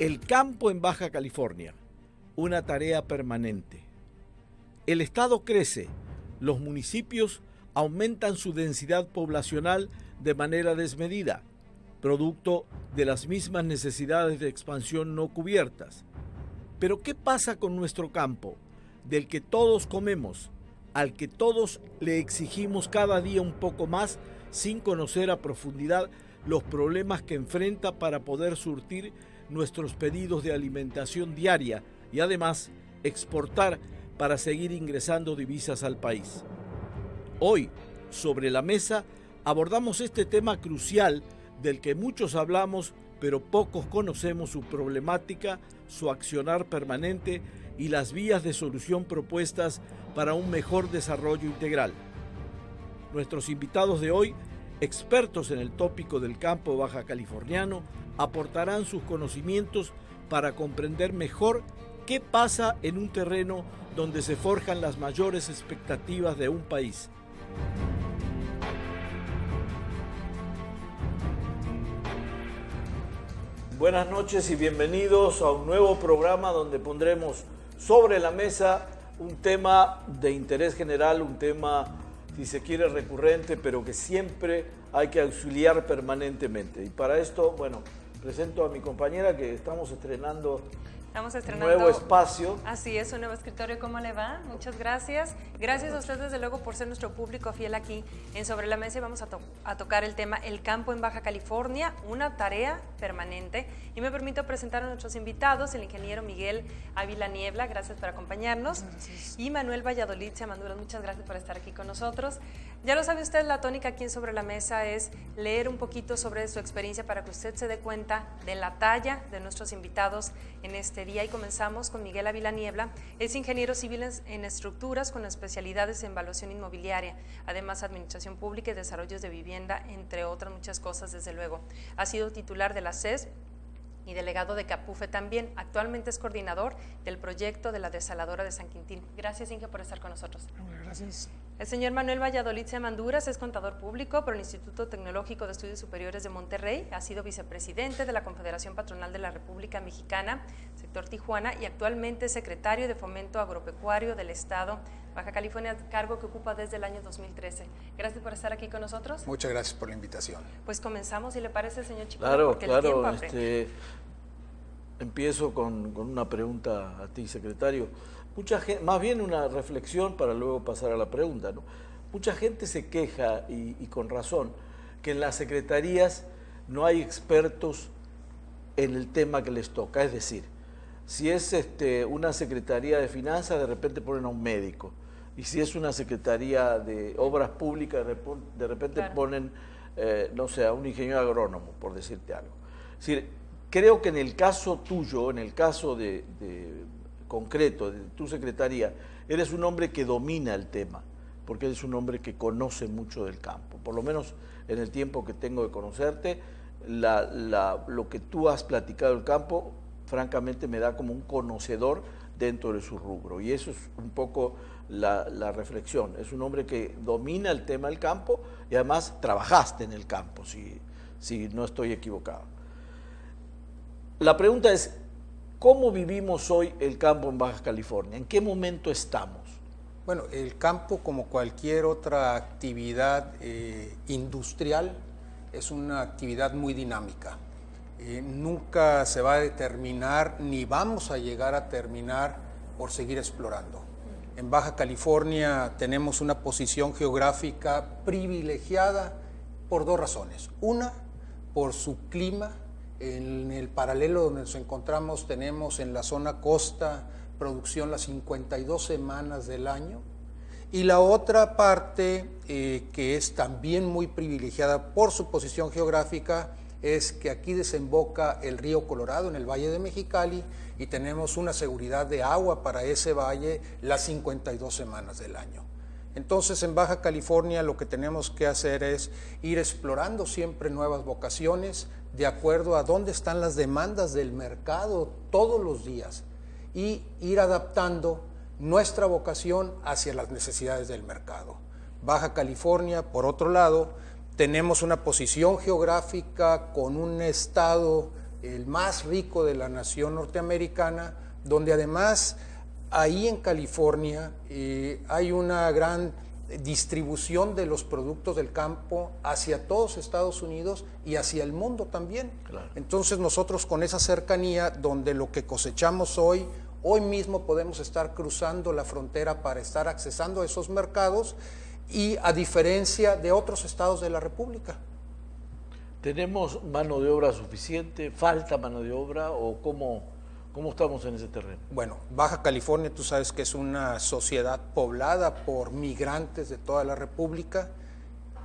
El campo en Baja California, una tarea permanente. El estado crece, los municipios aumentan su densidad poblacional de manera desmedida, producto de las mismas necesidades de expansión no cubiertas. Pero ¿qué pasa con nuestro campo, del que todos comemos, al que todos le exigimos cada día un poco más, sin conocer a profundidad los problemas que enfrenta para poder surtir nuestros pedidos de alimentación diaria y además exportar para seguir ingresando divisas al país? Hoy, sobre la mesa, abordamos este tema crucial del que muchos hablamos, pero pocos conocemos su problemática, su accionar permanente y las vías de solución propuestas para un mejor desarrollo integral. Nuestros invitados de hoy, expertos en el tópico del campo baja californiano, aportarán sus conocimientos para comprender mejor qué pasa en un terreno donde se forjan las mayores expectativas de un país. Buenas noches y bienvenidos a un nuevo programa donde pondremos sobre la mesa un tema de interés general, un tema, si se quiere, recurrente, pero que siempre hay que auxiliar permanentemente. Y para esto, bueno, presento a mi compañera que estamos estrenando un nuevo espacio. Así es, un nuevo escritorio. ¿Cómo le va? Muchas gracias. Gracias a usted, desde luego, por ser nuestro público fiel aquí en Sobre la Mesa. Y vamos a tocar el tema El campo en Baja California, una tarea permanente. Y me permito presentar a nuestros invitados, el ingeniero Miguel Ávila Niebla, gracias por acompañarnos. Y Manuel Valladolid Ciamanduras, muchas gracias por estar aquí con nosotros. Ya lo sabe usted, la tónica aquí en Sobre la Mesa es leer un poquito sobre su experiencia para que usted se dé cuenta de la talla de nuestros invitados en este día. Y comenzamos con Miguel Ávila Niebla. Es ingeniero civil en estructuras con especialidades en evaluación inmobiliaria, además administración pública y desarrollos de vivienda, entre otras muchas cosas, desde luego. Ha sido titular de la CES y delegado de Capufe también. Actualmente es coordinador del proyecto de la desaladora de San Quintín. Gracias, Inge, por estar con nosotros. Gracias. El señor Manuel Valladolid Ciamanduras es contador público por el Instituto Tecnológico de Estudios Superiores de Monterrey, ha sido vicepresidente de la Confederación Patronal de la República Mexicana, sector Tijuana, y actualmente es secretario de Fomento Agropecuario del Estado Baja California, cargo que ocupa desde el año 2013. Gracias por estar aquí con nosotros. Muchas gracias por la invitación. Pues comenzamos, si le parece, señor Chico. Claro, empiezo con una pregunta a ti, secretario. Mucha gente, más bien una reflexión para luego pasar a la pregunta, ¿no? Mucha gente se queja, y con razón, que en las secretarías no hay expertos en el tema que les toca. Es decir, si es una secretaría de finanzas, de repente ponen a un médico. Y si es una secretaría de obras públicas, de repente claro, ponen, no sé, a un ingeniero agrónomo, por decirte algo. Es decir, creo que en el caso tuyo, en el caso concreto de tu secretaría, eres un hombre que domina el tema, porque eres un hombre que conoce mucho del campo. Por lo menos en el tiempo que tengo de conocerte, lo que tú has platicado del campo, francamente me da como un conocedor dentro de su rubro. Y eso es un poco la reflexión. Es un hombre que domina el tema del campo y además trabajaste en el campo, si no estoy equivocado. La pregunta es, ¿cómo vivimos hoy el campo en Baja California? ¿En qué momento estamos? Bueno, el campo, como cualquier otra actividad industrial, es una actividad muy dinámica. Nunca se va a determinar, ni vamos a llegar a terminar por seguir explorando. En Baja California tenemos una posición geográfica privilegiada por dos razones. Una, por su clima. En el paralelo donde nos encontramos tenemos en la zona costa producción las 52 semanas del año, y la otra parte que es también muy privilegiada por su posición geográfica es que aquí desemboca el río Colorado en el Valle de Mexicali y tenemos una seguridad de agua para ese valle las 52 semanas del año. Entonces, en Baja California lo que tenemos que hacer es ir explorando siempre nuevas vocaciones de acuerdo a dónde están las demandas del mercado todos los días y ir adaptando nuestra vocación hacia las necesidades del mercado. Baja California, por otro lado, tenemos una posición geográfica con un estado el más rico de la nación norteamericana, donde además ahí en California hay una gran distribución de los productos del campo hacia todos Estados Unidos y hacia el mundo también. Claro. Entonces nosotros con esa cercanía, donde lo que cosechamos hoy mismo podemos estar cruzando la frontera para estar accesando a esos mercados, y a diferencia de otros estados de la República. ¿Tenemos mano de obra suficiente? ¿Falta mano de obra? ¿O cómo estamos en ese terreno? Bueno, Baja California, tú sabes que es una sociedad poblada por migrantes de toda la República.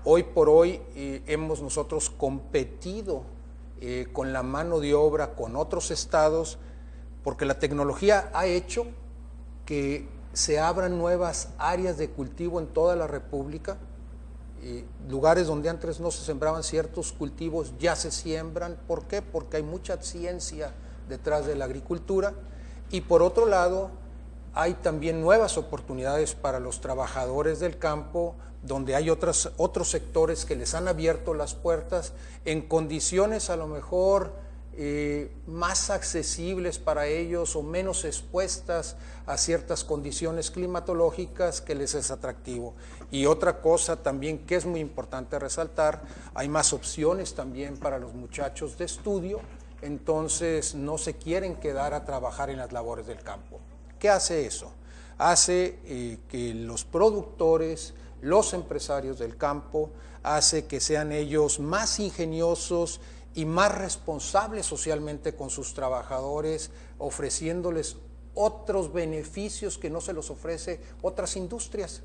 Hoy por hoy hemos nosotros competido con la mano de obra con otros estados, porque la tecnología ha hecho que se abran nuevas áreas de cultivo en toda la República. Lugares donde antes no se sembraban ciertos cultivos ya se siembran. ¿Por qué? Porque hay mucha ciencia detrás de la agricultura, y por otro lado hay también nuevas oportunidades para los trabajadores del campo, donde hay otros sectores que les han abierto las puertas en condiciones a lo mejor más accesibles para ellos o menos expuestas a ciertas condiciones climatológicas, que les es atractivo. Y otra cosa también que es muy importante resaltar, hay más opciones también para los muchachos de estudio, entonces no se quieren quedar a trabajar en las labores del campo. ¿Qué hace eso? Hace que los productores, los empresarios del campo, hace que sean ellos más ingeniosos y más responsables socialmente con sus trabajadores, ofreciéndoles otros beneficios que no se los ofrece otras industrias.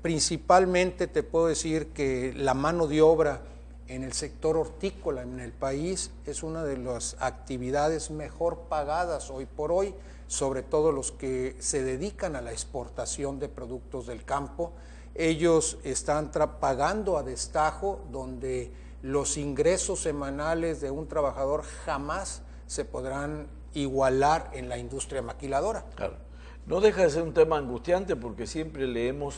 Principalmente te puedo decir que la mano de obra en el sector hortícola en el país es una de las actividades mejor pagadas hoy por hoy, sobre todo los que se dedican a la exportación de productos del campo. Ellos están pagando a destajo, donde los ingresos semanales de un trabajador jamás se podrán igualar en la industria maquiladora. Claro. No deja de ser un tema angustiante, porque siempre leemos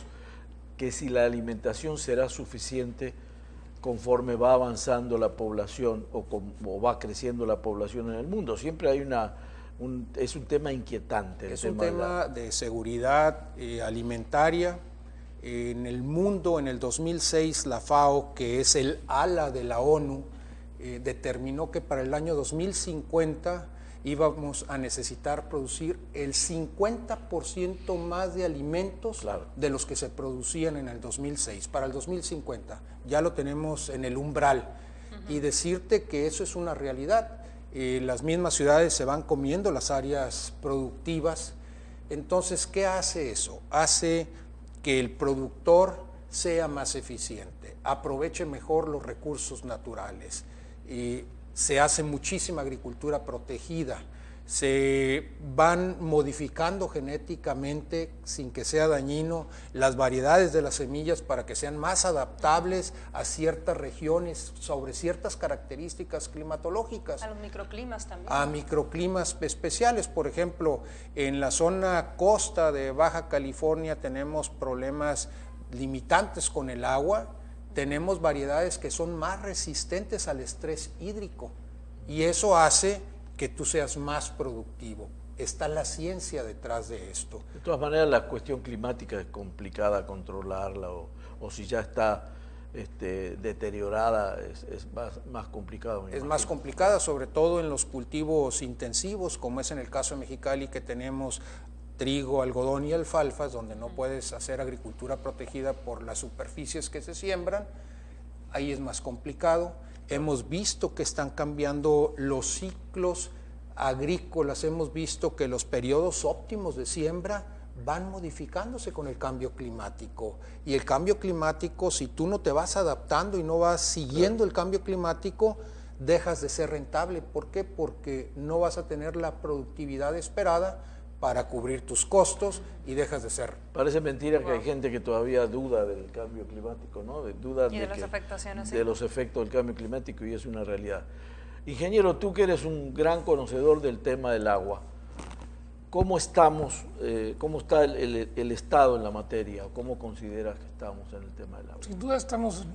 que si la alimentación será suficiente conforme va avanzando la población o va creciendo la población en el mundo. Siempre hay es un tema inquietante. Es un tema de seguridad alimentaria. En el mundo, en el 2006, la FAO, que es el ala de la ONU, determinó que para el año 2050 íbamos a necesitar producir el 50% más de alimentos, claro, de los que se producían en el 2006. Para el 2050 ya lo tenemos en el umbral. Y decirte que eso es una realidad. Las mismas ciudades se van comiendo las áreas productivas. Entonces, ¿qué hace eso? Hace que el productor sea más eficiente, aproveche mejor los recursos naturales, y se hace muchísima agricultura protegida, se van modificando genéticamente, sin que sea dañino, las variedades de las semillas para que sean más adaptables a ciertas regiones, sobre ciertas características climatológicas. A los microclimas también. A microclimas especiales. Por ejemplo, en la zona costa de Baja California tenemos problemas limitantes con el agua, tenemos variedades que son más resistentes al estrés hídrico, y eso hace que tú seas más productivo. Está la ciencia detrás de esto. De todas maneras, la cuestión climática es complicada controlarla, o si ya está deteriorada, es más complicado. Es más complicada, sobre todo en los cultivos intensivos, como es en el caso de Mexicali, que tenemos trigo, algodón y alfalfas, donde no puedes hacer agricultura protegida por las superficies que se siembran. Ahí es más complicado. Hemos visto que están cambiando los ciclos agrícolas, hemos visto que los periodos óptimos de siembra van modificándose con el cambio climático. Y el cambio climático, si tú no te vas adaptando y no vas siguiendo el cambio climático, dejas de ser rentable. ¿Por qué? Porque no vas a tener la productividad esperada para cubrir tus costos y dejas de ser. Parece mentira que hay gente que todavía duda del cambio climático, ¿no? Duda de las afectaciones, de los efectos del cambio climático, y es una realidad. Ingeniero, tú que eres un gran conocedor del tema del agua, ¿cómo estamos, cómo está el Estado en la materia? ¿Cómo consideras que estamos en el tema del agua? Sin duda estamos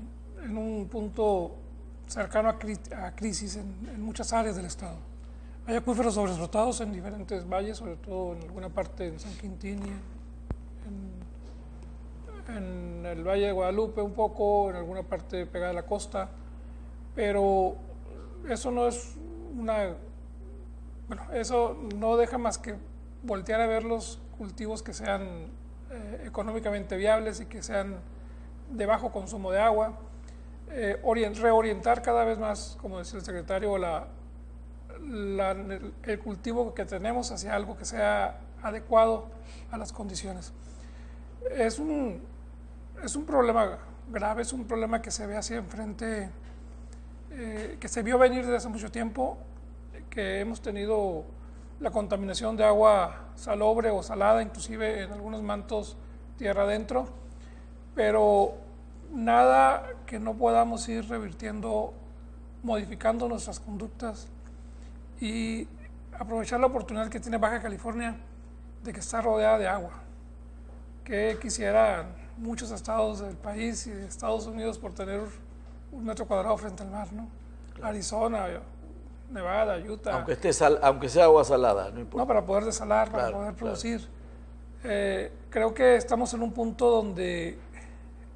en un punto cercano a crisis en muchas áreas del estado. Hay acuíferos sobreexplotados en diferentes valles, sobre todo en alguna parte en San Quintín y en el Valle de Guadalupe un poco, en alguna parte pegada a la costa, pero eso no es eso no deja más que voltear a ver los cultivos que sean económicamente viables y que sean de bajo consumo de agua, reorientar cada vez más, como decía el secretario, el cultivo que tenemos hacia algo que sea adecuado a las condiciones. Es un problema grave, es un problema que se ve hacia enfrente, que se vio venir desde hace mucho tiempo, que hemos tenido la contaminación de agua salobre o salada, inclusive en algunos mantos tierra adentro, pero nada que no podamos ir revirtiendo, modificando nuestras conductas y aprovechar la oportunidad que tiene Baja California de que está rodeada de agua, que quisieran muchos estados del país y de Estados Unidos por tener 1 metro cuadrado frente al mar, ¿no? Claro. Arizona, Nevada, Utah. Aunque sea agua salada, no importa. No, para poder desalar, para poder producir. Creo que estamos en un punto donde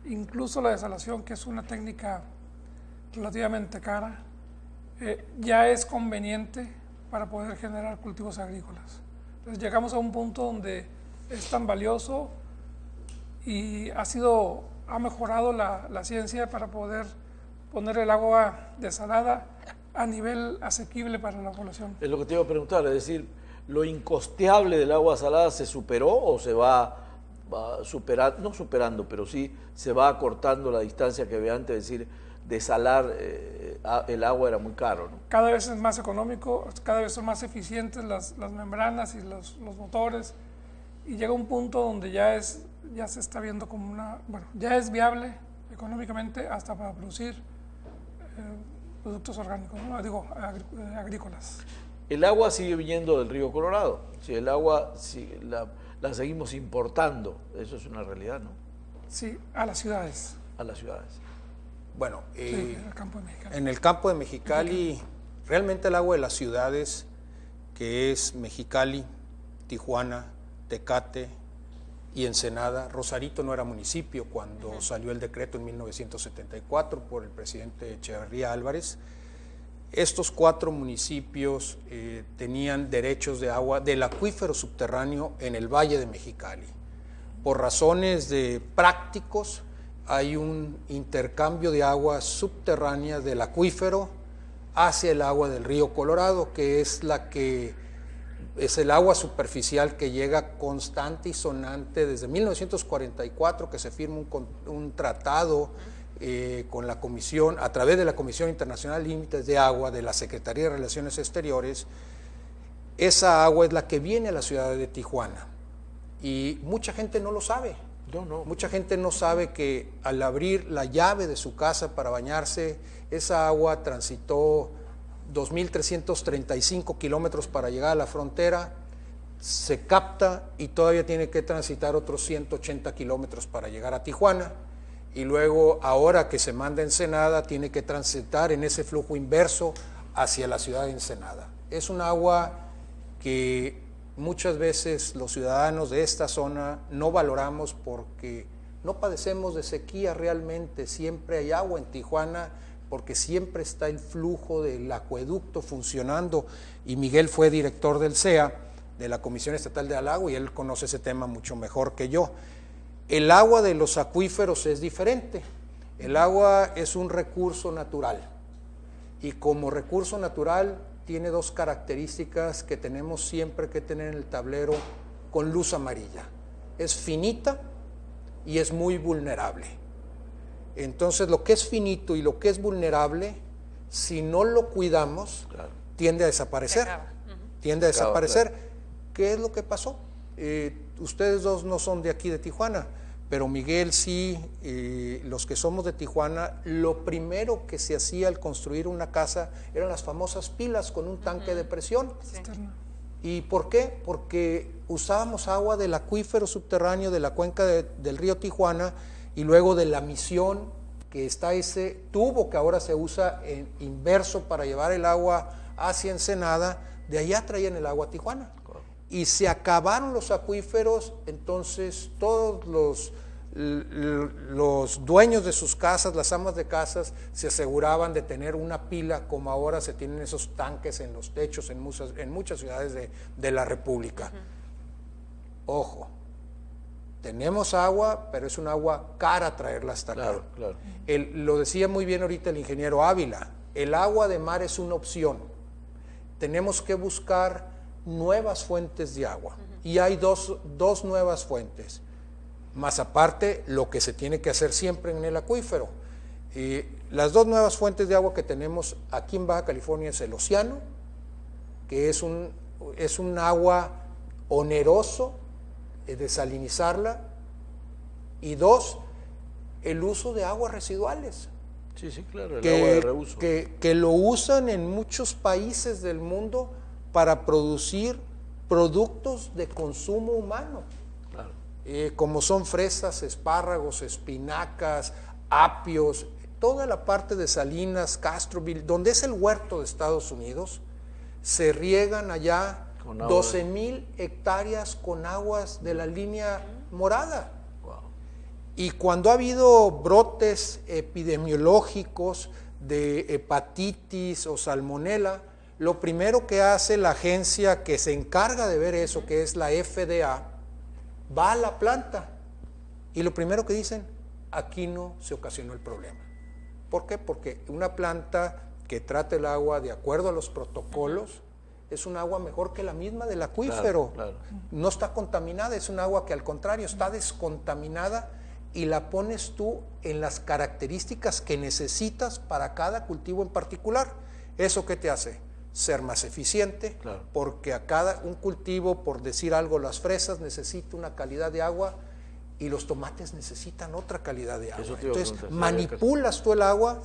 incluso la desalación, que es una técnica relativamente cara, ya es conveniente para poder generar cultivos agrícolas. Entonces llegamos a un punto donde es tan valioso y ha mejorado la ciencia para poder poner el agua desalada a nivel asequible para la población. Es lo que te iba a preguntar, es decir, ¿lo incosteable del agua salada se superó o se va superando, no superando, pero sí se va acortando la distancia que había antes? Es decir, desalar el agua era muy caro, ¿no? Cada vez es más económico, cada vez son más eficientes las membranas y los motores, y llega un punto donde ya se está viendo como ya es viable económicamente hasta para producir productos orgánicos, ¿no? Digo, agrícolas. El agua sigue viniendo del río Colorado, si el agua la seguimos importando, eso es una realidad, ¿no? Sí, a las ciudades. A las ciudades. Bueno, sí, en el campo de Mexicali. En el campo de Mexicali, realmente el agua de las ciudades, que es Mexicali, Tijuana, Tecate y Ensenada. Rosarito no era municipio cuando salió el decreto en 1974 por el presidente Echeverría Álvarez. Estos 4 municipios tenían derechos de agua del acuífero subterráneo en el Valle de Mexicali. Por razones de prácticos, hay un intercambio de agua subterránea del acuífero hacia el agua del río Colorado, que es el agua superficial que llega constante y sonante desde 1944, que se firma un tratado con la Comisión, a través de la Comisión Internacional de Límites de Agua de la Secretaría de Relaciones Exteriores. Esa agua es la que viene a la ciudad de Tijuana y mucha gente no lo sabe. No. Mucha gente no sabe que al abrir la llave de su casa para bañarse, esa agua transitó 2.335 kilómetros para llegar a la frontera, se capta y todavía tiene que transitar otros 180 kilómetros para llegar a Tijuana, y luego ahora que se manda a Ensenada tiene que transitar en ese flujo inverso hacia la ciudad de Ensenada. Es un agua que muchas veces los ciudadanos de esta zona no valoramos porque no padecemos de sequía realmente, siempre hay agua en Tijuana porque siempre está el flujo del acueducto funcionando, y Miguel fue director del CEA, de la Comisión Estatal del Agua, y él conoce ese tema mucho mejor que yo. El agua de los acuíferos es diferente, el agua es un recurso natural, y como recurso natural tiene 2 características que tenemos siempre que tener en el tablero con luz amarilla. Es finita y es muy vulnerable. Entonces, lo que es finito y lo que es vulnerable, si no lo cuidamos, tiende a desaparecer. Tiende a desaparecer. Claro. ¿Qué es lo que pasó? Ustedes 2 no son de aquí de Tijuana, pero Miguel sí, los que somos de Tijuana, lo primero que se hacía al construir una casa eran las famosas pilas con un tanque de presión. Sí. ¿Y por qué? Porque usábamos agua del acuífero subterráneo de la cuenca del río Tijuana y luego de la misión que está ese tubo que ahora se usa en inverso para llevar el agua hacia Ensenada, de allá traían el agua a Tijuana. Y se acabaron los acuíferos, entonces todos los dueños de sus casas, las amas de casas, se aseguraban de tener una pila, como ahora se tienen esos tanques en los techos en muchas ciudades de la República. Ojo, tenemos agua, pero es un agua cara traerla hasta acá. Claro. Lo decía muy bien ahorita el ingeniero Ávila, el agua de mar es una opción. Tenemos que buscar nuevas fuentes de agua, y hay dos nuevas fuentes. Más aparte, lo que se tiene que hacer siempre en el acuífero. Las dos nuevas fuentes de agua que tenemos aquí en Baja California es el océano, que es un agua oneroso desalinizarla, y dos, el uso de aguas residuales. Sí, claro, el agua de reuso. Que lo usan en muchos países del mundo para producir productos de consumo humano. Claro. Como son fresas, espárragos, espinacas, apios, toda la parte de Salinas, Castroville, donde es el huerto de Estados Unidos, se riegan allá 12,000 hectáreas con aguas de la línea morada. Wow. Y cuando ha habido brotes epidemiológicos de hepatitis o salmonela, lo primero que hace la agencia que se encarga de ver eso, que es la FDA, va a la planta y lo primero que dicen, aquí no se ocasionó el problema. ¿Por qué? Porque una planta que trata el agua de acuerdo a los protocolos es un agua mejor que la misma del acuífero. Claro. No está contaminada, es un agua que al contrario está descontaminada, y la pones tú en las características que necesitas para cada cultivo en particular. ¿Eso qué te hace? Ser más eficiente, claro, porque un cultivo, por decir algo, las fresas necesita una calidad de agua y los tomates necesitan otra calidad de agua. Entonces manipulas tú el agua,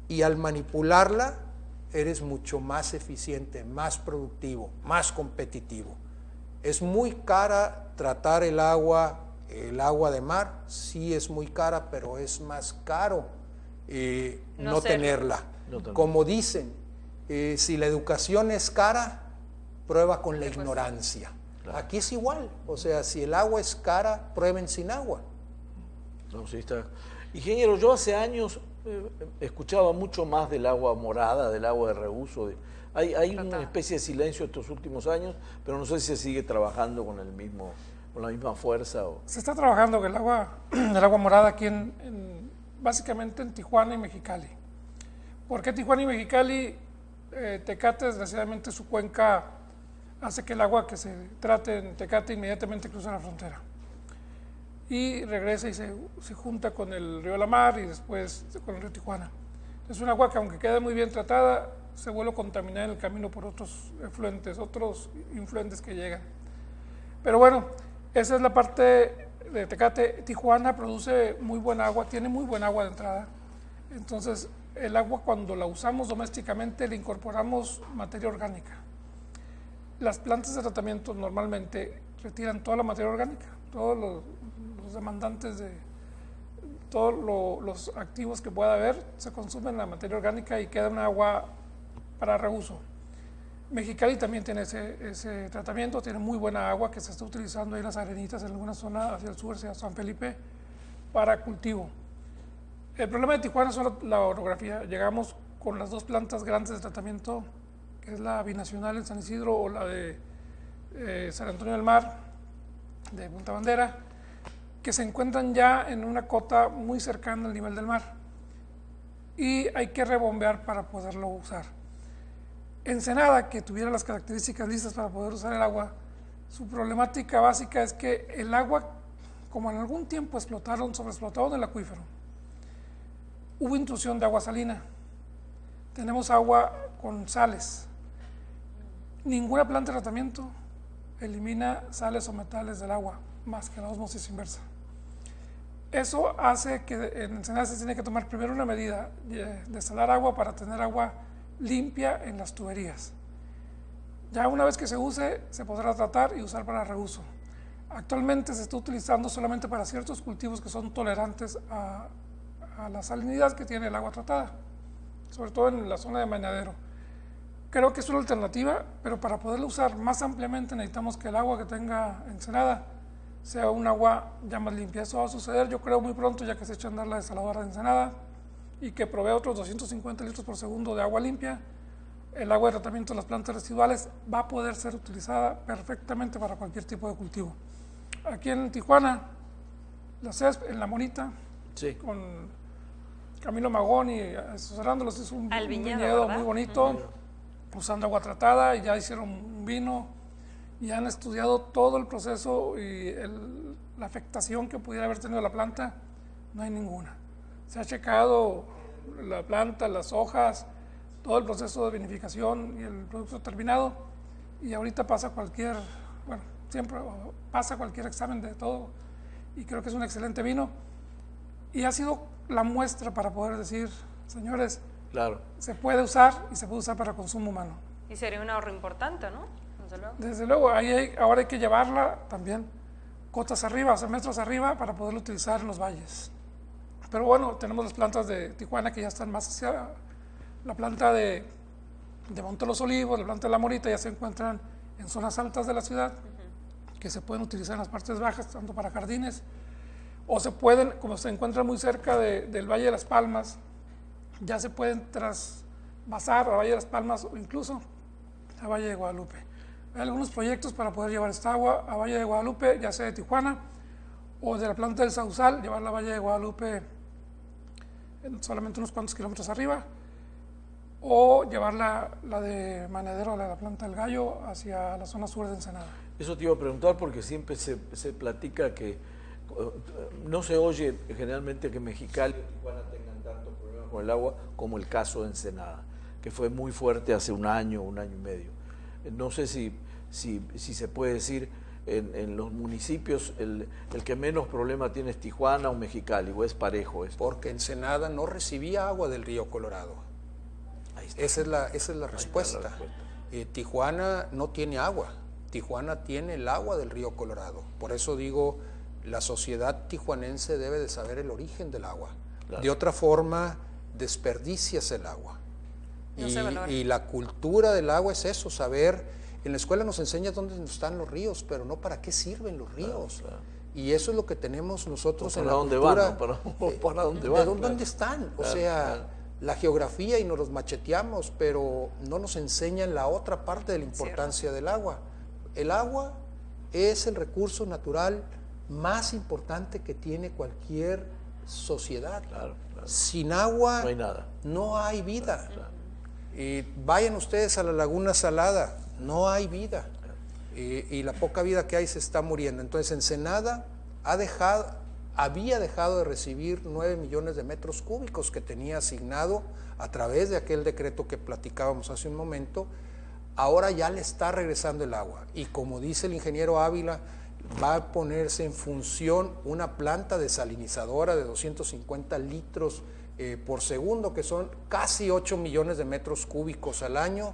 y al manipularla eres mucho más eficiente, más productivo, más competitivo. Es muy cara tratar el agua de mar, sí es muy cara, pero es más caro no tenerla. Como dicen, si la educación es cara, prueba con la ignorancia. Claro. Aquí es igual, o sea, si el agua es cara, prueben sin agua. No, sí está. Ingeniero, yo hace años escuchaba mucho más del agua morada, del agua de reuso. Hay una especie de silencio estos últimos años, pero no sé si se sigue trabajando con la misma fuerza. Se está trabajando con el agua morada aquí básicamente en Tijuana y Mexicali. ¿Por qué Tijuana y Mexicali? Tecate, desgraciadamente, su cuenca hace que el agua que se trate en Tecate inmediatamente cruza la frontera y regresa y se junta con el río La Mar y después con el río Tijuana. Es un agua que, aunque quede muy bien tratada, se vuelve a contaminar en el camino por otros influentes que llegan. Pero bueno, esa es la parte de Tecate. Tijuana produce muy buen agua, tiene muy buen agua de entrada. Entonces, el agua, cuando la usamos domésticamente, le incorporamos materia orgánica. Las plantas de tratamiento normalmente retiran toda la materia orgánica, todos los demandantes de todos los activos que pueda haber, se consumen la materia orgánica y queda un agua para reuso. Mexicali también tiene ese tratamiento, tiene muy buena agua que se está utilizando ahí en las Arenitas, en alguna zona hacia el sur, hacia San Felipe, para cultivo. El problema de Tijuana es la orografía. Llegamos con las dos plantas grandes de tratamiento, que es la binacional en San Isidro o la de San Antonio del Mar, de Punta Bandera, que se encuentran ya en una cota muy cercana al nivel del mar. Y hay que rebombear para poderlo usar. Ensenada, que tuviera las características listas para poder usar el agua, su problemática básica es que el agua, como en algún tiempo sobreexplotaron el acuífero, hubo intrusión de agua salina. Tenemos agua con sales. Ninguna planta de tratamiento elimina sales o metales del agua, más que la ósmosis inversa. Eso hace que en Ensenada se tiene que tomar primero una medida de desalar agua para tener agua limpia en las tuberías. Ya una vez que se use, se podrá tratar y usar para reuso. Actualmente se está utilizando solamente para ciertos cultivos que son tolerantes a a la salinidad que tiene el agua tratada, sobre todo en la zona de Mañadero. Creo que es una alternativa, pero para poderla usar más ampliamente necesitamos que el agua que tenga Ensenada sea un agua ya más limpia. Eso va a suceder, yo creo, muy pronto, ya que se echa a andar la desaladora de Ensenada y que provee otros 250 litros por segundo de agua limpia. El agua de tratamiento de las plantas residuales va a poder ser utilizada perfectamente para cualquier tipo de cultivo. Aquí en Tijuana, la CESP, en La Monita, Sí. con Camilo Magón y asesorándolos, es un viñedo ¿verdad? muy bonito, usando agua tratada, y ya hicieron un vino y han estudiado todo el proceso y la afectación que pudiera haber tenido la planta. No hay ninguna. Se ha checado la planta, las hojas, todo el proceso de vinificación y el producto terminado, y ahorita pasa cualquier, bueno, siempre pasa cualquier examen de todo, y creo que es un excelente vino, y ha sido la muestra para poder decir, señores, Claro. se puede usar y se puede usar para consumo humano. Y sería un ahorro importante, ¿no? Desde luego. Desde luego, ahora hay que llevarla también cotas arriba, o sea, metros arriba, para poderla utilizar en los valles. Pero bueno, tenemos las plantas de Tijuana que ya están más hacia la planta de Monte de los Olivos, la planta de La Morita, ya se encuentran en zonas altas de la ciudad, que se pueden utilizar en las partes bajas, tanto para jardines, o se pueden, como se encuentran muy cerca del Valle de las Palmas, ya se pueden trasvasar a Valle de las Palmas o incluso a Valle de Guadalupe. Hay algunos proyectos para poder llevar esta agua a Valle de Guadalupe, ya sea de Tijuana o de la planta del Sausal, llevarla a Valle de Guadalupe en solamente unos cuantos kilómetros arriba, o llevar la de Mañadero, la planta del Gallo, hacia la zona sur de Ensenada. Eso te iba a preguntar porque siempre se platica que no se oye generalmente que Mexicali y Tijuana tengan tantos problemas con el agua como el caso de Ensenada, que fue muy fuerte hace un año y medio. No sé si se puede decir en los municipios el que menos problema tiene es Tijuana o Mexicali, o es parejo esto. Porque Ensenada no recibía agua del río Colorado. Esa es la respuesta. Tijuana no tiene agua. Tijuana tiene el agua del río Colorado. Por eso digo, la sociedad tijuanense debe de saber el origen del agua. Claro. De otra forma, desperdicias el agua. Y la cultura del agua es eso, saber. En la escuela nos enseña dónde están los ríos, pero no para qué sirven los ríos. Claro. Y eso es lo que tenemos nosotros en la cultura. ¿Para dónde van? ¿Dónde están? O sea, la geografía, y nos los macheteamos, pero no nos enseñan la otra parte de la importancia del agua. El agua es el recurso natural más importante que tiene cualquier sociedad. Claro. Sin agua no hay nada. No hay vida. Vayan ustedes a la Laguna Salada, no hay vida. Y la poca vida que hay se está muriendo. Entonces Ensenada había dejado de recibir 9 millones de metros cúbicos que tenía asignado a través de aquel decreto que platicábamos hace un momento. Ahora ya le está regresando el agua, y como dice el ingeniero Ávila, va a ponerse en función una planta desalinizadora de 250 litros por segundo, que son casi 8 millones de metros cúbicos al año,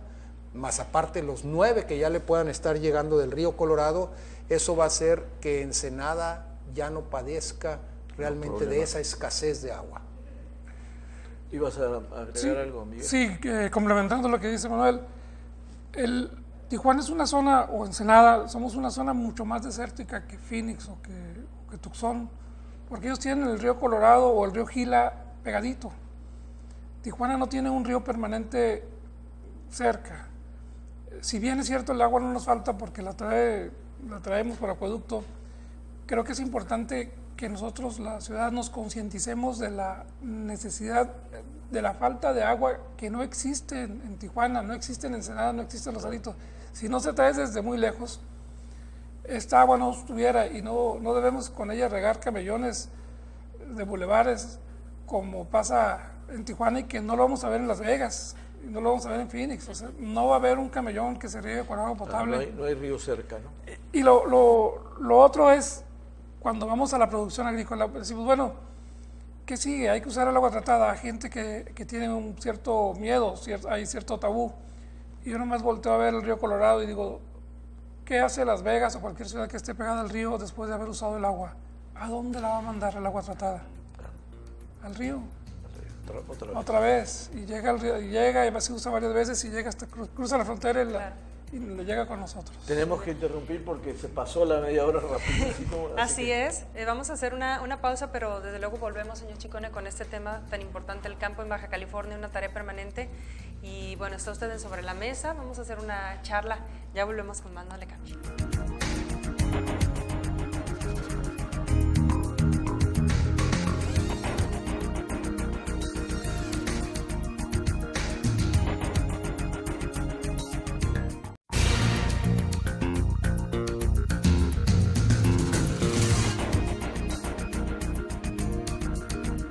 más aparte los 9 que ya le puedan estar llegando del río Colorado. Eso va a hacer que Ensenada ya no padezca realmente de esa escasez de agua. ¿Ibas a agregar algo, Miguel? Sí, complementando lo que dice Manuel, Tijuana es una zona, o Ensenada, somos una zona mucho más desértica que Phoenix o que Tucson, porque ellos tienen el río Colorado o el río Gila pegadito. Tijuana no tiene un río permanente cerca. Si bien es cierto el agua no nos falta porque la traemos por acueducto, creo que es importante que nosotros, la ciudad, nos concienticemos de la necesidad, de la falta de agua que no existe en Tijuana, no existe en Ensenada, no existe en Rosarito. Si no se trae desde muy lejos, esta agua no estuviera, y no debemos con ella regar camellones de bulevares como pasa en Tijuana, y que no lo vamos a ver en Las Vegas, y no lo vamos a ver en Phoenix. O sea, no va a haber un camellón que se riegue con agua potable. No hay río cerca, ¿no? Y lo otro es, cuando vamos a la producción agrícola, decimos, bueno, ¿qué sigue? Hay que usar el agua tratada. Hay gente que tiene un cierto miedo, hay cierto tabú. Y yo nomás volteo a ver el río Colorado y digo, ¿qué hace Las Vegas o cualquier ciudad que esté pegada al río después de haber usado el agua? ¿A dónde la va a mandar el agua tratada? al río. Otra vez. Y llega al río, y llega, y se usa varias veces, y llega hasta cruza la frontera y le llega con nosotros. Tenemos que interrumpir porque se pasó la media hora rapidísimo. Así es. Vamos a hacer una pausa, pero desde luego volvemos, señor Chicone, con este tema tan importante, el campo en Baja California, una tarea permanente. Y bueno, está usted en Sobre la Mesa, vamos a hacer una charla. Ya volvemos con más, no le cambie.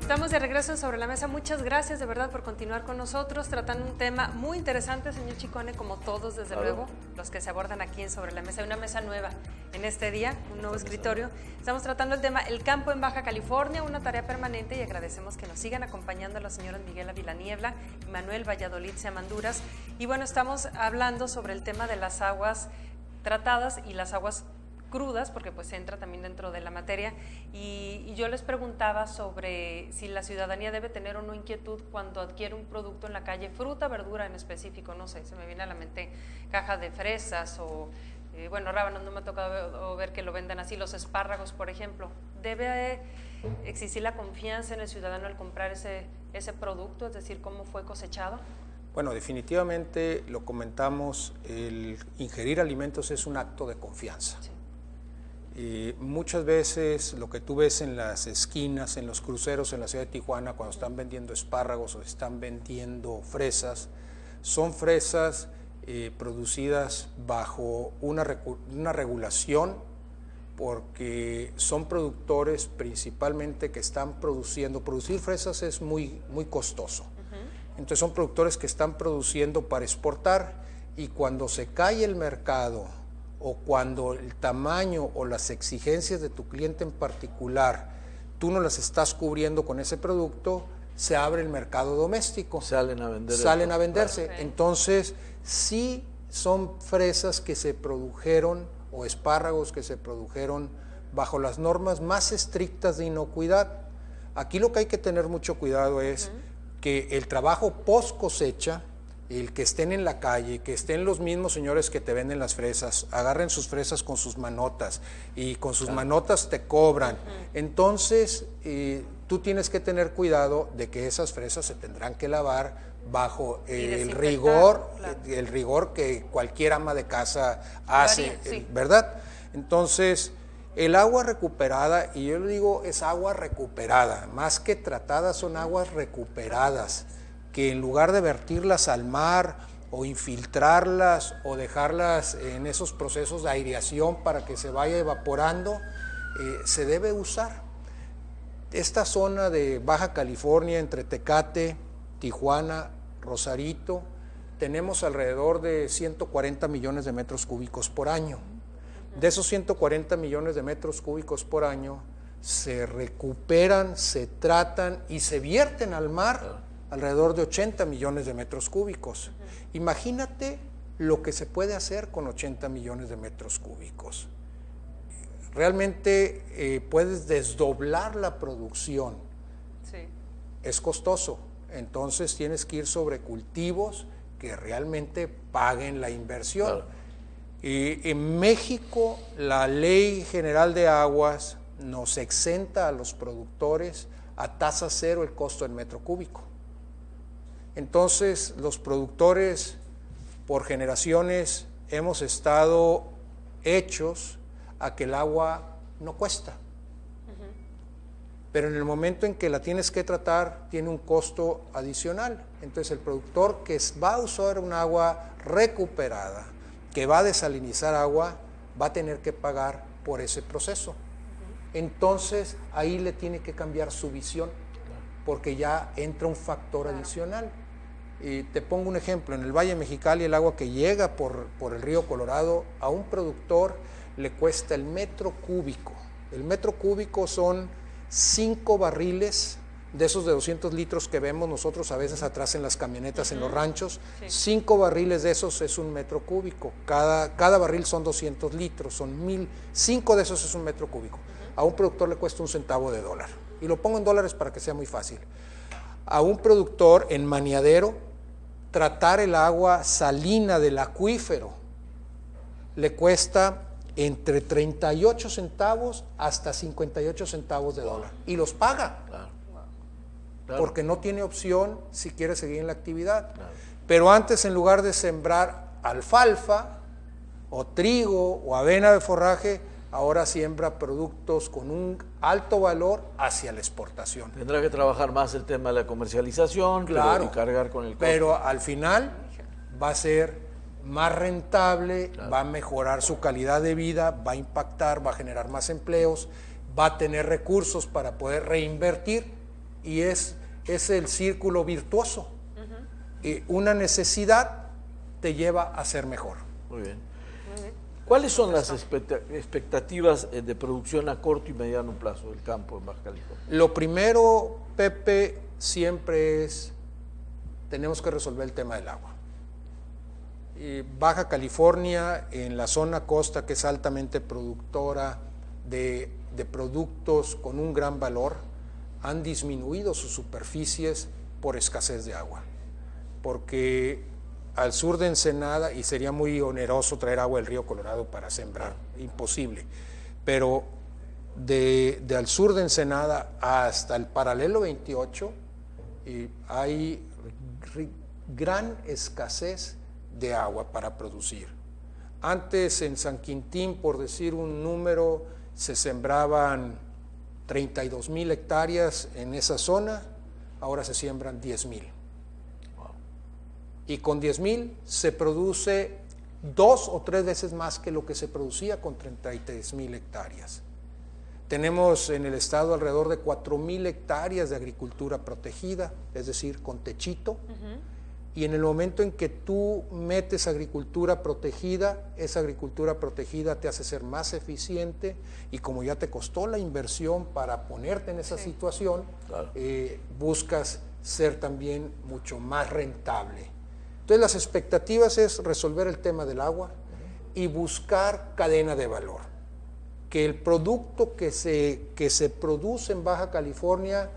Estamos de regreso en Sobre la Mesa. Muchas gracias de verdad por continuar con nosotros, tratando un tema muy interesante, señor Chicone, como todos, desde luego, los que se abordan aquí en Sobre la Mesa. Hay una mesa nueva en este día, un nuevo escritorio. Estamos tratando el tema El campo en Baja California, una tarea permanente, y agradecemos que nos sigan acompañando los señores Miguel Ávila Niebla y Manuel Valladolid Seamanduras. Y bueno, estamos hablando sobre el tema de las aguas tratadas y las aguas crudas, porque pues entra también dentro de la materia, y yo les preguntaba sobre si la ciudadanía debe tener o no inquietud cuando adquiere un producto en la calle, fruta, verdura en específico, no sé, se me viene a la mente caja de fresas o, bueno, rábanos, no me ha tocado ver que lo vendan así, los espárragos, por ejemplo. ¿Debe existir la confianza en el ciudadano al comprar ese producto, es decir, cómo fue cosechado? Bueno, definitivamente lo comentamos, el ingerir alimentos es un acto de confianza. Sí. Muchas veces lo que tú ves en las esquinas, en los cruceros en la ciudad de Tijuana, cuando están vendiendo espárragos o están vendiendo fresas, son fresas producidas bajo una regulación, porque son productores principalmente que están produciendo. Producir fresas es muy costoso. Entonces son productores que están produciendo para exportar, y cuando se cae el mercado o cuando el tamaño o las exigencias de tu cliente en particular, tú no las estás cubriendo con ese producto, se abre el mercado doméstico. Salen a venderse. Claro. Entonces, sí son fresas que se produjeron o espárragos que se produjeron bajo las normas más estrictas de inocuidad. Aquí lo que hay que tener mucho cuidado es que el trabajo post cosecha, el que estén en la calle, que estén los mismos señores que te venden las fresas, agarren sus fresas con sus manotas y con sus manotas te cobran. Entonces, tú tienes que tener cuidado de que esas fresas se tendrán que lavar bajo el rigor que cualquier ama de casa hace, ¿verdad? Entonces, el agua recuperada, y yo le digo, es agua recuperada, más que tratadas, son aguas recuperadas, que en lugar de vertirlas al mar o infiltrarlas o dejarlas en esos procesos de aireación para que se vaya evaporando, se debe usar. Esta zona de Baja California, entre Tecate, Tijuana, Rosarito, tenemos alrededor de 140 millones de metros cúbicos por año. De esos 140 millones de metros cúbicos por año, se recuperan, se tratan y se vierten al mar alrededor de 80 millones de metros cúbicos. Imagínate lo que se puede hacer con 80 millones de metros cúbicos. Realmente puedes desdoblar la producción. Sí. Es costoso, entonces tienes que ir sobre cultivos que realmente paguen la inversión. Claro. En México, la Ley General de Aguas nos exenta a los productores a tasa cero el costo del metro cúbico. Entonces, los productores por generaciones hemos estado hechos a que el agua no cuesta. Pero en el momento en que la tienes que tratar, tiene un costo adicional. Entonces, el productor que va a usar un agua recuperada, que va a desalinizar agua, va a tener que pagar por ese proceso. Entonces, ahí le tiene que cambiar su visión, porque ya entra un factor adicional. Y te pongo un ejemplo, en el Valle de Mexicali el agua que llega por el río Colorado a un productor le cuesta el metro cúbico. El metro cúbico son 5 barriles de esos de 200 litros que vemos nosotros a veces atrás en las camionetas en los ranchos. 5 barriles de esos es un metro cúbico. Cada barril son 200 litros, son 1000. 5 de esos es un metro cúbico. A un productor le cuesta $0.01. y lo pongo en dólares para que sea muy fácil. A un productor en maniadero, tratar el agua salina del acuífero le cuesta entre 38 centavos hasta 58 centavos de dólar. Y los paga. Claro. Porque no tiene opción si quiere seguir en la actividad. Claro. Pero antes, en lugar de sembrar alfalfa o trigo o avena de forraje, ahora siembra productos con un alto valor hacia la exportación. Tendrá que trabajar más el tema de la comercialización, claro, y cargar con el costo. Pero al final va a ser más rentable, claro, va a mejorar su calidad de vida, va a impactar, va a generar más empleos, va a tener recursos para poder reinvertir, y es el círculo virtuoso. Una necesidad te lleva a ser mejor. Muy bien. ¿Cuáles son las expectativas de producción a corto y mediano plazo del campo en Baja California? Lo primero, Pepe, siempre es, tenemos que resolver el tema del agua. Baja California, en la zona costa, que es altamente productora de productos con un gran valor, han disminuido sus superficies por escasez de agua. Porque al sur de Ensenada, y sería muy oneroso traer agua del río Colorado para sembrar, imposible, pero al sur de Ensenada hasta el paralelo 28 hay gran escasez de agua para producir. Antes en San Quintín, por decir un número, se sembraban 32,000 hectáreas en esa zona, ahora se siembran 10,000. Y con 10,000 se produce 2 o 3 veces más que lo que se producía con 33,000 hectáreas. Tenemos en el estado alrededor de 4,000 hectáreas de agricultura protegida, es decir, con techito. Y en el momento en que tú metes agricultura protegida, esa agricultura protegida te hace ser más eficiente, y como ya te costó la inversión para ponerte en esa situación, claro, buscas ser también mucho más rentable. Entonces las expectativas es resolver el tema del agua y buscar cadena de valor. Que el producto que se produce en Baja California,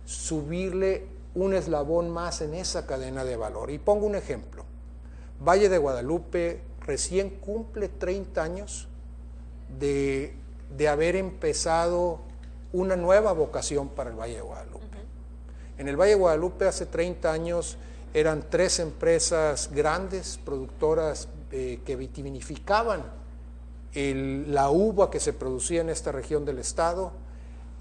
subirle un eslabón más en esa cadena de valor. Y pongo un ejemplo. Valle de Guadalupe recién cumple 30 años de haber empezado una nueva vocación para el Valle de Guadalupe. En el Valle de Guadalupe hace 30 años eran 3 empresas grandes, productoras que vitivinificaban la uva que se producía en esta región del estado,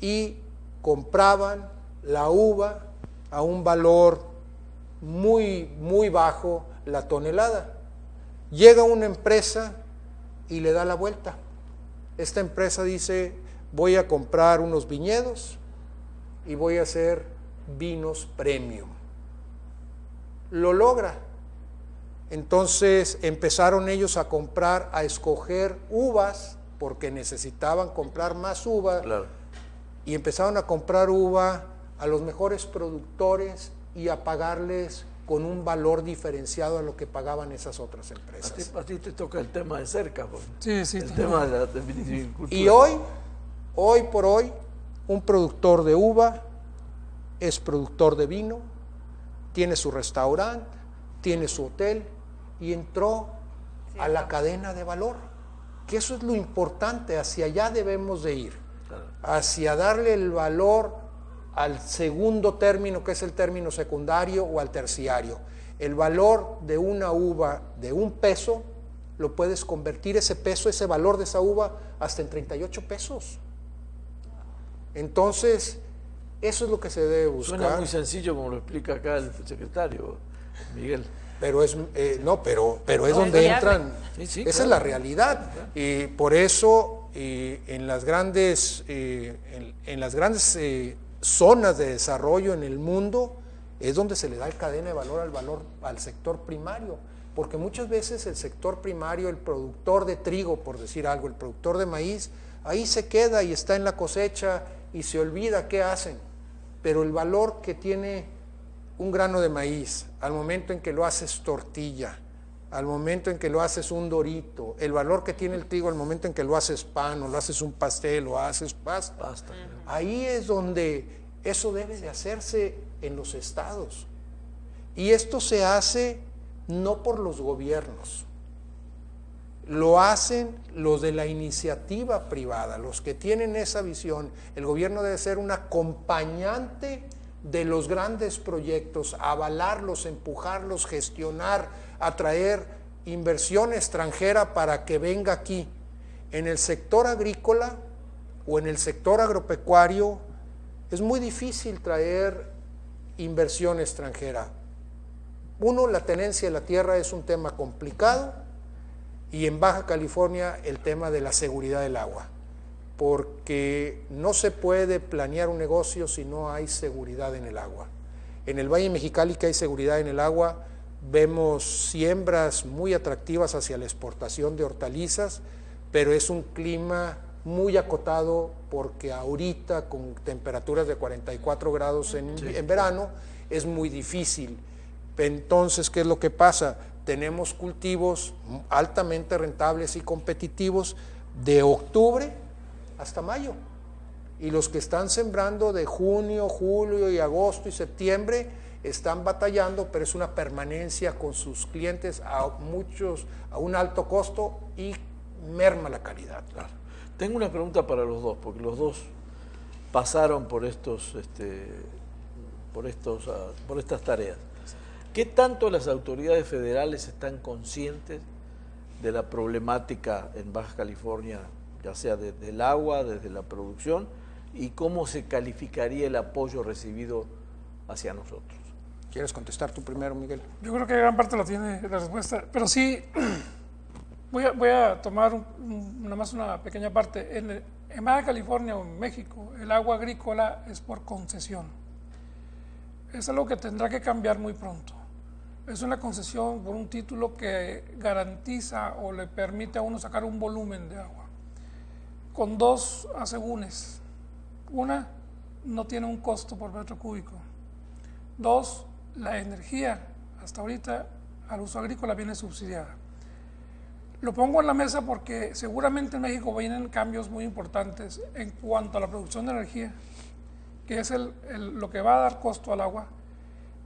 y compraban la uva a un valor muy, muy bajo la tonelada. Llega una empresa y le da la vuelta. Esta empresa dice: voy a comprar unos viñedos y voy a hacer vinos premium. Lo logra. Entonces empezaron ellos a comprar, a escoger uvas, porque necesitaban comprar más uva, claro, y empezaron a comprar uva a los mejores productores y a pagarles con un valor diferenciado a lo que pagaban esas otras empresas. A ti te toca el tema de cerca, pues. Sí, el tema de la vitivinicultura. Y hoy por hoy, un productor de uva es productor de vino, tiene su restaurante, tiene su hotel, y entró a la cadena de valor, que eso es lo importante. Hacia allá debemos de ir, hacia darle el valor al segundo término, que es el término secundario, o al terciario. El valor de una uva de $1 lo puedes convertir, ese peso, ese valor de esa uva, hasta en 38 pesos. Entonces, eso es lo que se debe buscar. Suena muy sencillo, como lo explica acá el secretario Miguel. Pero es pero es donde entran. Sí, esa es la realidad. Y por eso en las grandes zonas de desarrollo en el mundo es donde se le da el cadena de valor al sector primario, porque muchas veces el sector primario, el productor de trigo, por decir algo, el productor de maíz, ahí se queda y está en la cosecha y se olvida qué hacen, pero el valor que tiene un grano de maíz al momento en que lo haces tortilla, al momento en que lo haces un dorito, el valor que tiene el trigo al momento en que lo haces pan, o lo haces un pastel, o haces pasta. Ahí es donde eso debe de hacerse en los estados. Y esto se hace no por los gobiernos, lo hacen los de la iniciativa privada, los que tienen esa visión. El gobierno debe ser un acompañante de los grandes proyectos, avalarlos, empujarlos, gestionar, atraer inversión extranjera para que venga aquí. En el sector agrícola o en el sector agropecuario es muy difícil traer inversión extranjera. Uno, la tenencia de la tierra es un tema complicado, y en Baja California el tema de la seguridad del agua, porque no se puede planear un negocio si no hay seguridad en el agua. En el Valle Mexicali, que hay seguridad en el agua, vemos siembras muy atractivas hacia la exportación de hortalizas, pero es un clima muy acotado, porque ahorita con temperaturas de 44 grados en verano es muy difícil. Entonces, ¿qué es lo que pasa? Tenemos cultivos altamente rentables y competitivos de octubre hasta mayo, y los que están sembrando de junio, julio y agosto y septiembre están batallando, pero es una permanencia con sus clientes a un alto costo y merma la calidad. Claro. Tengo una pregunta para los dos, porque los dos pasaron por estas tareas. ¿Qué tanto las autoridades federales están conscientes de la problemática en Baja California, ya sea desde el agua, desde la producción, y cómo se calificaría el apoyo recibido hacia nosotros? ¿Quieres contestar tú primero, Miguel? Yo creo que gran parte la tiene la respuesta, pero sí voy a tomar nada más una pequeña parte. En Baja California o en México, el agua agrícola es por concesión. Es algo que tendrá que cambiar muy pronto. Es una concesión por un título que garantiza o le permite a uno sacar un volumen de agua, con dos asegúnes. Una, no tiene un costo por metro cúbico. Dos, la energía hasta ahorita al uso agrícola viene subsidiada. Lo pongo en la mesa porque seguramente en México vienen cambios muy importantes en cuanto a la producción de energía, que es lo que va a dar costo al agua,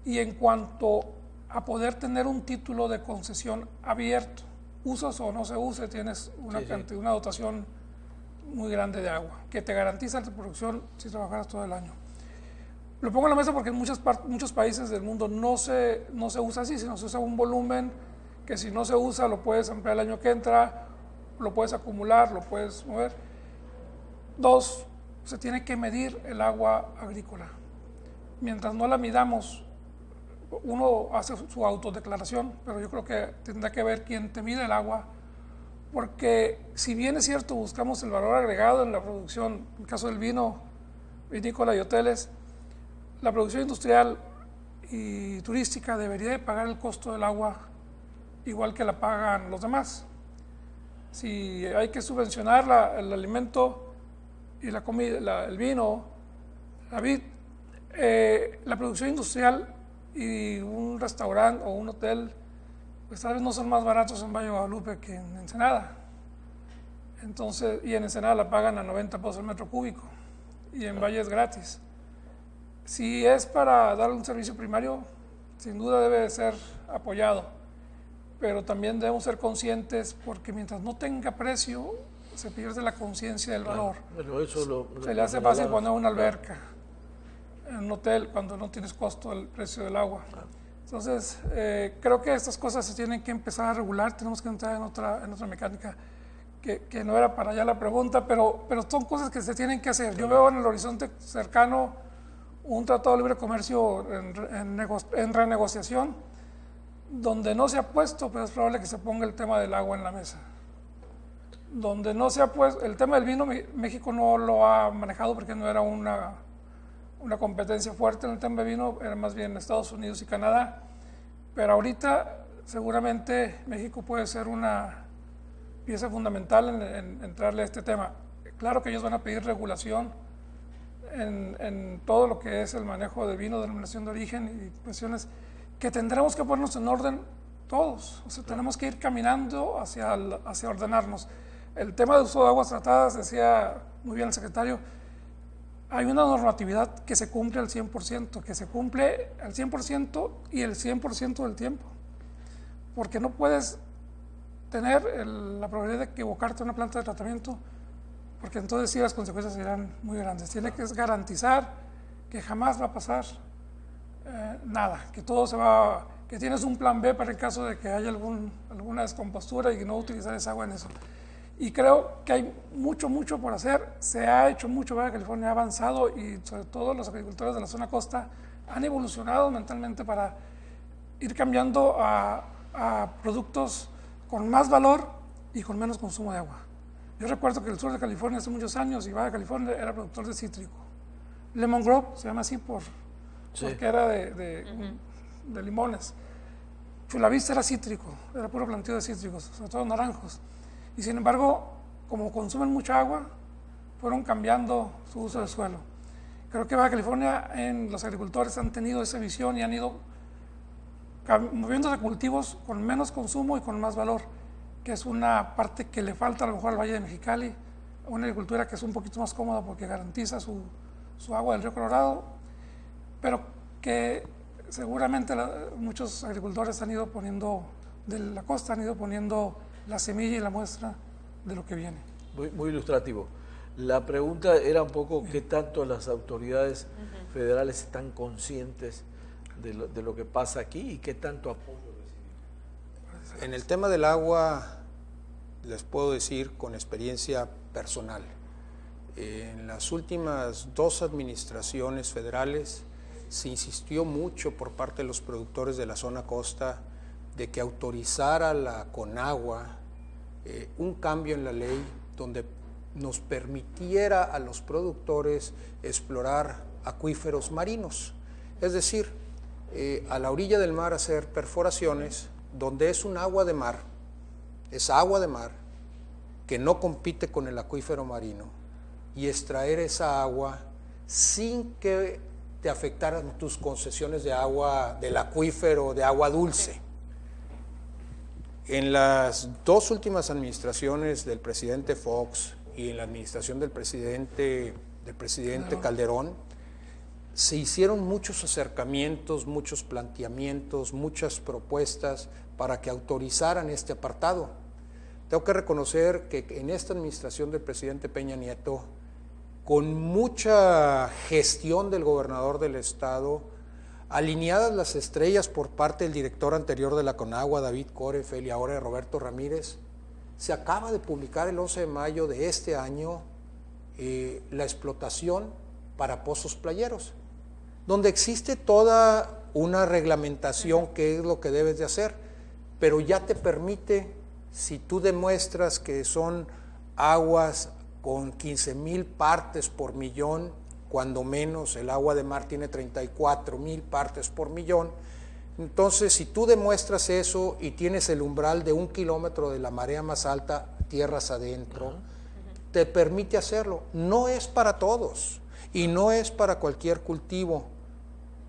y en cuanto a poder tener un título de concesión abierto, usos o no se use, tienes una dotación muy grande de agua, que te garantiza la producción si trabajaras todo el año. Lo pongo en la mesa porque en muchos países del mundo no se usa así, sino se usa un volumen que si no se usa lo puedes ampliar el año que entra, lo puedes acumular, lo puedes mover. Dos, se tiene que medir el agua agrícola. Mientras no la midamos, uno hace su autodeclaración, pero yo creo que tendrá que ver quién te mide el agua, porque si bien es cierto, buscamos el valor agregado en la producción, en el caso del vino, vinícola y hoteles, la producción industrial y turística debería de pagar el costo del agua igual que la pagan los demás. Si hay que subvencionar el alimento y la comida, el vino, la vid, la producción industrial y un restaurante o un hotel, pues tal vez no son más baratos en Valle de Guadalupe que en Ensenada. Entonces, y en Ensenada la pagan a 90 pesos el metro cúbico y en Valle es gratis. Si es para dar un servicio primario, sin duda debe de ser apoyado, pero también debemos ser conscientes porque mientras no tenga precio, se pierde la conciencia del valor. Pero eso se le hace fácil poner una alberca en un hotel cuando no tienes costo del precio del agua. Entonces, creo que estas cosas se tienen que empezar a regular, tenemos que entrar en otra mecánica, que no era para allá la pregunta, pero son cosas que se tienen que hacer. Yo veo en el horizonte cercano un tratado de libre comercio en renegociación, donde no se ha puesto, pero es probable que se ponga el tema del agua en la mesa. Donde no se ha puesto, el tema del vino, México no lo ha manejado porque no era una competencia fuerte en el tema de vino, era más bien Estados Unidos y Canadá, pero ahorita seguramente México puede ser una pieza fundamental en entrarle a este tema. Claro que ellos van a pedir regulación en todo lo que es el manejo de vino, denominación de origen y cuestiones que tendremos que ponernos en orden todos. O sea, tenemos que ir caminando hacia ordenarnos. El tema de uso de aguas tratadas, decía muy bien el secretario, hay una normatividad que se cumple al 100%, que se cumple al 100% y el 100% del tiempo. Porque no puedes tener la probabilidad de equivocarte en una planta de tratamiento, porque entonces sí las consecuencias serán muy grandes. Tiene que garantizar que jamás va a pasar nada, que todo se va, que tienes un plan B para el caso de que haya alguna descompostura y no utilizar esa agua en eso. Y creo que hay mucho por hacer. Se ha hecho mucho, Baja California ha avanzado y sobre todo los agricultores de la zona costa han evolucionado mentalmente para ir cambiando a productos con más valor y con menos consumo de agua. Yo recuerdo que el sur de California hace muchos años y Baja California era productor de cítrico. Lemon Grove se llama así porque era de limones. Chula Vista era cítrico, era puro planteo de cítricos, sobre todo naranjos. Y sin embargo, como consumen mucha agua, fueron cambiando su uso del suelo. Creo que Baja California, los agricultores han tenido esa visión y han ido moviéndose a cultivos con menos consumo y con más valor, que es una parte que le falta a lo mejor al Valle de Mexicali, una agricultura que es un poquito más cómoda porque garantiza su agua del río Colorado, pero que seguramente muchos agricultores han ido poniendo, de la costa han ido poniendo la semilla y la muestra de lo que viene. Muy ilustrativo. La pregunta era un poco qué tanto las autoridades federales están conscientes de lo que pasa aquí y qué tanto apoyo reciben. En el tema del agua, les puedo decir con experiencia personal, en las últimas 2 administraciones federales se insistió mucho por parte de los productores de la zona costa de que autorizara la Conagua un cambio en la ley donde nos permitiera a los productores explorar acuíferos marinos, es decir, a la orilla del mar hacer perforaciones donde es un agua de mar, es agua de mar que no compite con el acuífero marino y extraer esa agua sin que te afectaran tus concesiones de agua del acuífero, de agua dulce. En las 2 últimas administraciones del presidente Fox y en la administración del presidente Calderón, se hicieron muchos acercamientos, muchos planteamientos, muchas propuestas para que autorizaran este apartado. Tengo que reconocer que en esta administración del presidente Peña Nieto, con mucha gestión del gobernador del estado, alineadas las estrellas por parte del director anterior de la Conagua, David Korefel, y ahora de Roberto Ramírez, se acaba de publicar el 11 de mayo de este año la explotación para pozos playeros, donde existe toda una reglamentación que es lo que debes de hacer, pero ya te permite, si tú demuestras que son aguas con 15,000 partes por millón, cuando menos el agua de mar tiene 34,000 partes por millón, entonces si tú demuestras eso y tienes el umbral de 1 kilómetro de la marea más alta, tierras adentro, te permite hacerlo. No es para todos y no es para cualquier cultivo,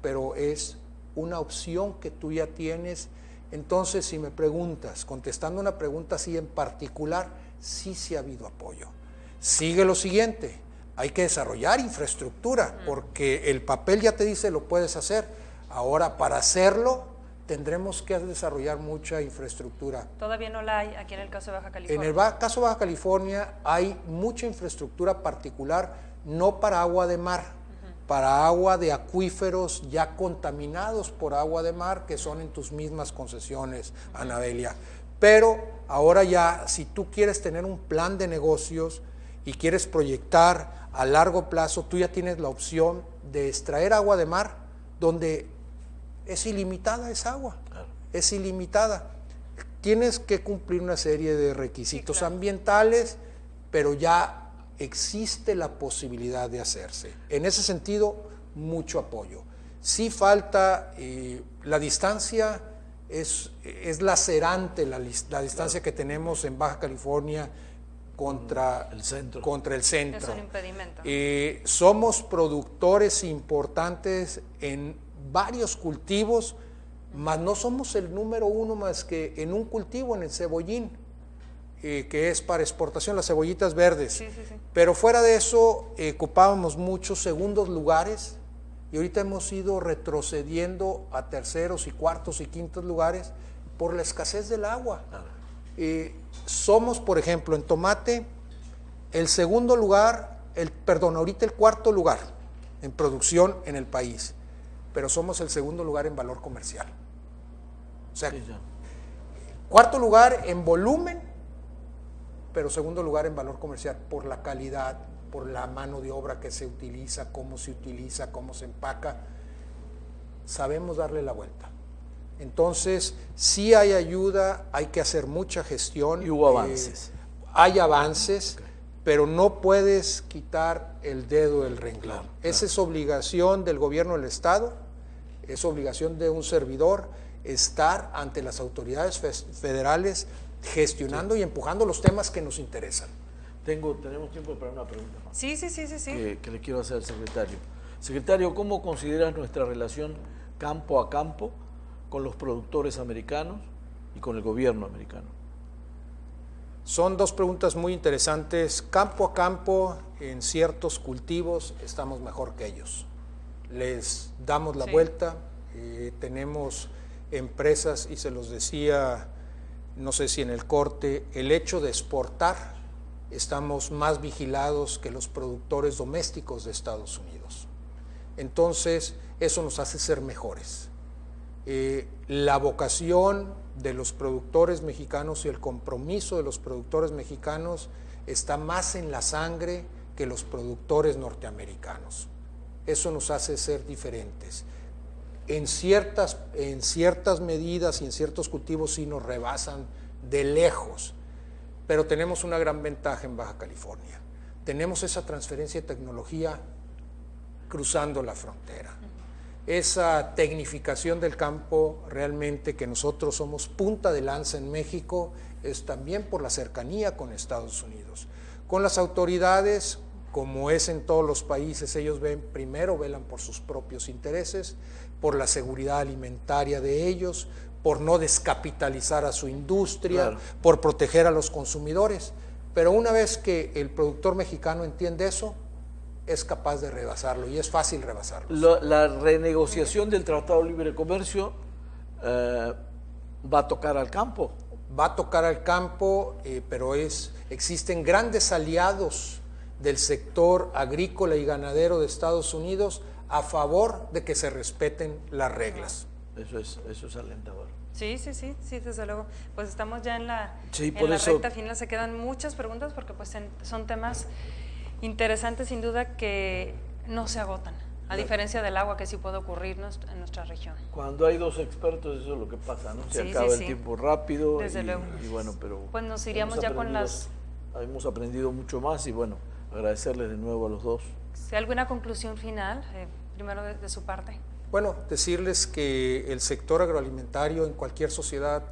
pero es una opción que tú ya tienes. Entonces, si me preguntas, contestando una pregunta así en particular, sí ha habido apoyo. Sigue lo siguiente, hay que desarrollar infraestructura, porque el papel ya te dice lo puedes hacer. Ahora, para hacerlo, tendremos que desarrollar mucha infraestructura. Todavía no la hay aquí en el caso de Baja California. En el caso de Baja California hay mucha infraestructura particular, no para agua de mar, para agua de acuíferos ya contaminados por agua de mar, que son en tus mismas concesiones, Anabelia. Pero ahora ya, si tú quieres tener un plan de negocios y quieres proyectar a largo plazo, tú ya tienes la opción de extraer agua de mar, donde es ilimitada esa agua, es ilimitada. Tienes que cumplir una serie de requisitos ambientales, pero ya existe la posibilidad de hacerse. En ese sentido, mucho apoyo. Sí falta, la distancia es lacerante, la distancia que tenemos en Baja California contra el centro. Es un impedimento. Somos productores importantes en varios cultivos, Mas no somos el número uno más que en un cultivo, en el cebollín, que es para exportación, las cebollitas verdes. Sí, sí, sí. Pero fuera de eso, ocupábamos muchos segundos lugares y ahorita hemos ido retrocediendo a terceros y cuartos y quintos lugares por la escasez del agua. Somos, por ejemplo, en tomate, el segundo lugar, ahorita el cuarto lugar en producción en el país, pero somos el segundo lugar en valor comercial. O sea, cuarto lugar en volumen, pero segundo lugar en valor comercial por la calidad, por la mano de obra que se utiliza, cómo se empaca. Sabemos darle la vuelta. Entonces, sí hay ayuda, hay que hacer mucha gestión. Y hubo avances. Hay avances, pero no puedes quitar el dedo del renglón. Esa es obligación del gobierno del Estado, es obligación de un servidor estar ante las autoridades federales gestionando y empujando los temas que nos interesan. Tenemos tiempo para una pregunta más. Sí. Que le quiero hacer al secretario. Secretario, ¿cómo consideras nuestra relación campo a campo con los productores americanos y con el gobierno americano? Son dos preguntas muy interesantes. Campo a campo, en ciertos cultivos estamos mejor que ellos. Les damos la vuelta. Tenemos empresas, y se los decía, no sé si en el corte, el hecho de exportar, estamos más vigilados que los productores domésticos de Estados Unidos. Entonces, eso nos hace ser mejores. La vocación de los productores mexicanos y el compromiso de los productores mexicanos está más en la sangre que los productores norteamericanos. Eso nos hace ser diferentes. En ciertas medidas y en ciertos cultivos sí nos rebasan de lejos, pero tenemos una gran ventaja en Baja California. Tenemos esa transferencia de tecnología cruzando la frontera. Esa tecnificación del campo, realmente que nosotros somos punta de lanza en México, es también por la cercanía con Estados Unidos. Con las autoridades, como es en todos los países, ellos velan por sus propios intereses, por la seguridad alimentaria de ellos, por no descapitalizar a su industria, por proteger a los consumidores. Pero una vez que el productor mexicano entiende eso, es capaz de rebasarlo, y es fácil rebasarlo. La renegociación del Tratado de Libre Comercio va a tocar al campo. Va a tocar al campo, pero existen grandes aliados del sector agrícola y ganadero de Estados Unidos a favor de que se respeten las reglas. Eso es alentador. Sí, desde luego. Pues estamos ya en la eso, recta final. Se quedan muchas preguntas porque pues son temas interesantes sin duda que no se agotan, a diferencia del agua que sí puede ocurrir en nuestra región. Cuando hay dos expertos, eso es lo que pasa, ¿no? Se acaba el tiempo rápido. Desde luego. Y bueno, pero pues nos iríamos ya con las... Hemos aprendido mucho más y bueno, agradecerles de nuevo a los dos. ¿Sí, alguna conclusión final, primero de su parte? Bueno, decirles que el sector agroalimentario en cualquier sociedad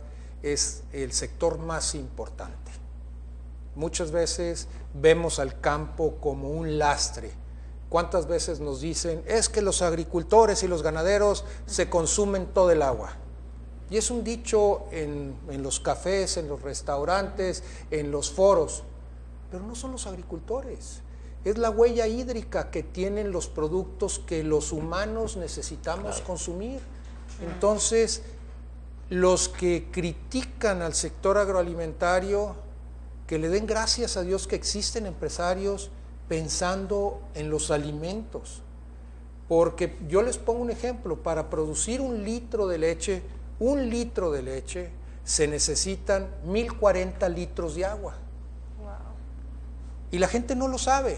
es el sector más importante. Muchas veces vemos al campo como un lastre. ¿Cuántas veces nos dicen, es que los agricultores y los ganaderos se consumen todo el agua? Y es un dicho en los cafés, en los restaurantes, en los foros, pero no son los agricultores. Es la huella hídrica que tienen los productos que los humanos necesitamos consumir. Entonces, los que critican al sector agroalimentario, que le den gracias a Dios que existen empresarios pensando en los alimentos. Porque yo les pongo un ejemplo, para producir un litro de leche, se necesitan 1040 litros de agua. Wow. Y la gente no lo sabe.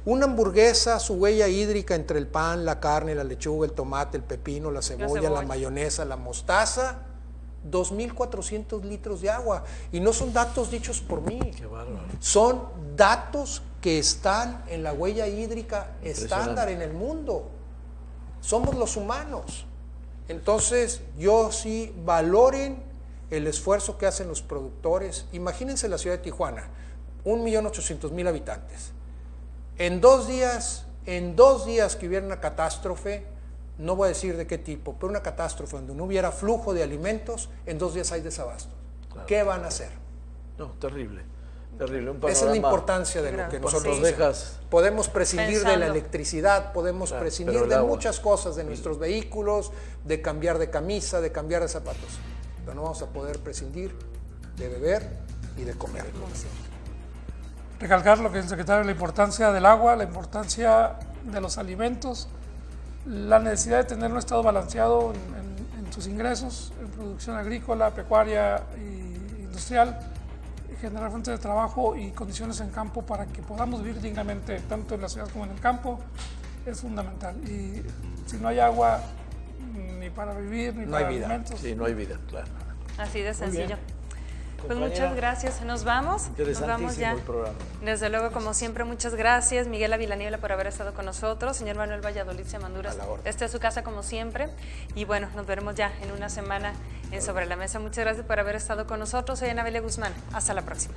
Una hamburguesa, su huella hídrica entre el pan, la carne, la lechuga, el tomate, el pepino, la cebolla, la mayonesa, la mostaza, 2.400 litros de agua. Y no son datos dichos por mí. Qué bárbaro. Son datos que están en la huella hídrica estándar en el mundo. Somos los humanos. Entonces, yo sí, valoren el esfuerzo que hacen los productores. Imagínense la ciudad de Tijuana, 1.800.000 habitantes. En dos días que hubiera una catástrofe, no voy a decir de qué tipo, pero una catástrofe donde no hubiera flujo de alimentos, en 2 días hay desabasto. Claro. ¿Qué van a hacer? No, terrible, terrible. Un Esa es la importancia de lo que nosotros dejas. Podemos prescindir Pensando. de la electricidad, podemos prescindir de muchas cosas, de nuestros vehículos, de cambiar de camisa, de cambiar de zapatos, pero no vamos a poder prescindir de beber y de comer. Recalcar lo que el secretario, la importancia del agua, la importancia de los alimentos, la necesidad de tener un estado balanceado en sus ingresos, en producción agrícola, pecuaria e industrial, generar fuentes de trabajo y condiciones en campo para que podamos vivir dignamente tanto en la ciudad como en el campo, es fundamental. Y si no hay agua, ni para vivir, ni para alimentos. Sí, no hay vida, claro. Así de sencillo. Pues muchas gracias. Nos vamos. Nos vamos ya. El programa. Desde luego, como siempre, muchas gracias. Miguel Avilaniebla por haber estado con nosotros. Señor Manuel Valladolid Semanduras, esta es su casa como siempre. Y bueno, nos veremos ya en una semana en Sobre la Mesa. Muchas gracias por haber estado con nosotros. Soy Ana Belia Guzmán. Hasta la próxima.